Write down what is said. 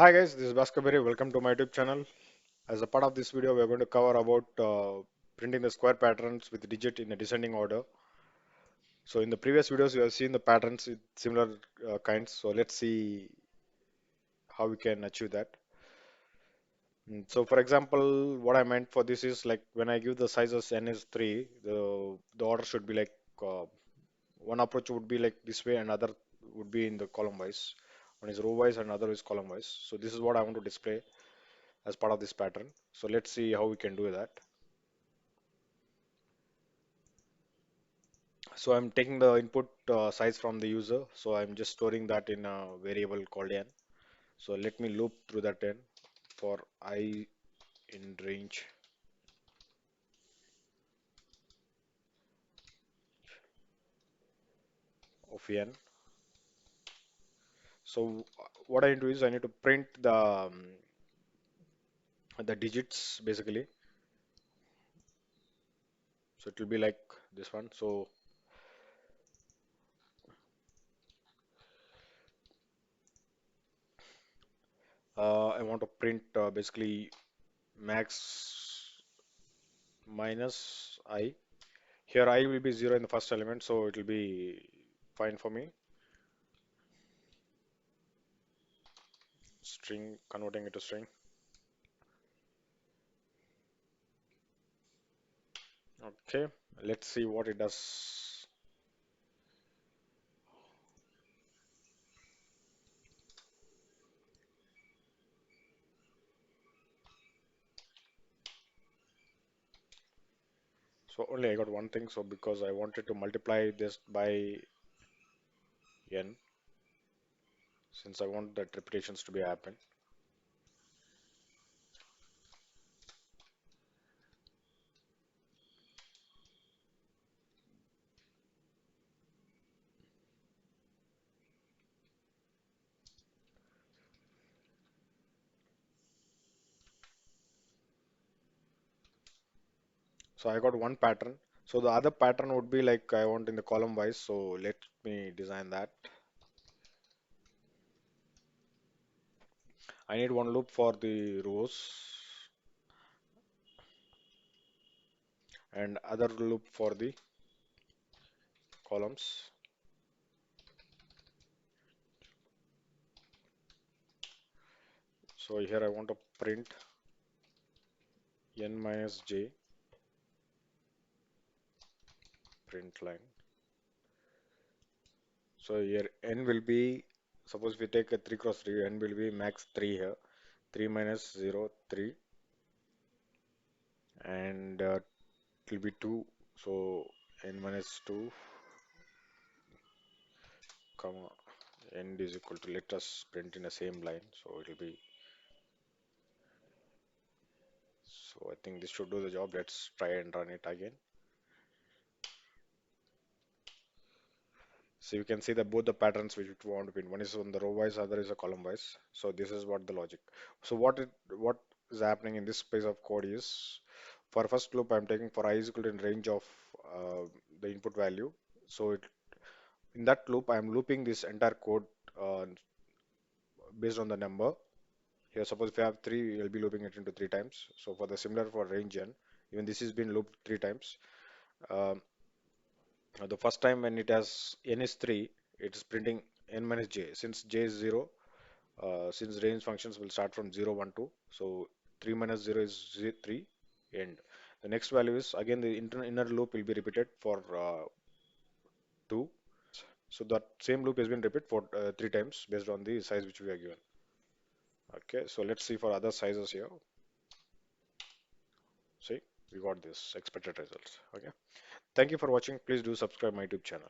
Hi guys, this is Bhaskar Berry. Welcome to my YouTube channel. As a part of this video, we are going to cover about printing the square patterns with digit in a descending order. So in the previous videos, you have seen the patterns with similar kinds. So let's see how we can achieve that. So for example, what I meant for this is like when I give the size as n is 3, the order should be like one approach would be like this way, and other would be in the column wise. One is row wise and other is column wise. So this is what I want to display as part of this pattern. So let's see how we can do that. So I'm taking the input size from the user. So I'm just storing that in a variable called n. So let me loop through that n for I in range of n. So what I need to do is I need to print the digits basically. So it will be like this one. So I want to print basically max minus I. Here I will be 0 in the first element, so it will be fine for me. String, converting it to string. Okay, let's see what it does. So only I got one thing. So because I wanted to multiply this by n, since I want that repetitions to be happen. So I got one pattern. So the other pattern would be like I want in the column wise. So let me design that. I need one loop for the rows and other loop for the columns. So here I want to print n minus j print line. So here n will be, suppose we take a 3 cross 3, n will be max 3 here. 3 minus 0, 3, and it will be 2. So n minus 2, comma, n is equal to, let us print in the same line. So it will be, so I think this should do the job. Let's try and run it again. So you can see that both the patterns which we want to print, one is on the row wise, other is a column wise. So this is what the logic. So what is happening in this piece of code is, for first loop I'm taking for I is equal to in range of uh, the input value. So in that loop I'm looping this entire code uh, based on the number. Here suppose if you have 3, you'll be looping it into 3 times. So for the similar for range n, even this has been looped 3 times. Um, the first time when it has n is 3, it's printing n minus j. Since j is 0, since range functions will start from 0, 1, 2. So 3 minus 0 is 3, end. The next value is again the inner loop will be repeated for 2. So that same loop has been repeated for 3 times based on the size which we are given. Okay, so let's see for other sizes here. See, we got this expected results. Okay, thank you for watching. Please do subscribe my YouTube channel.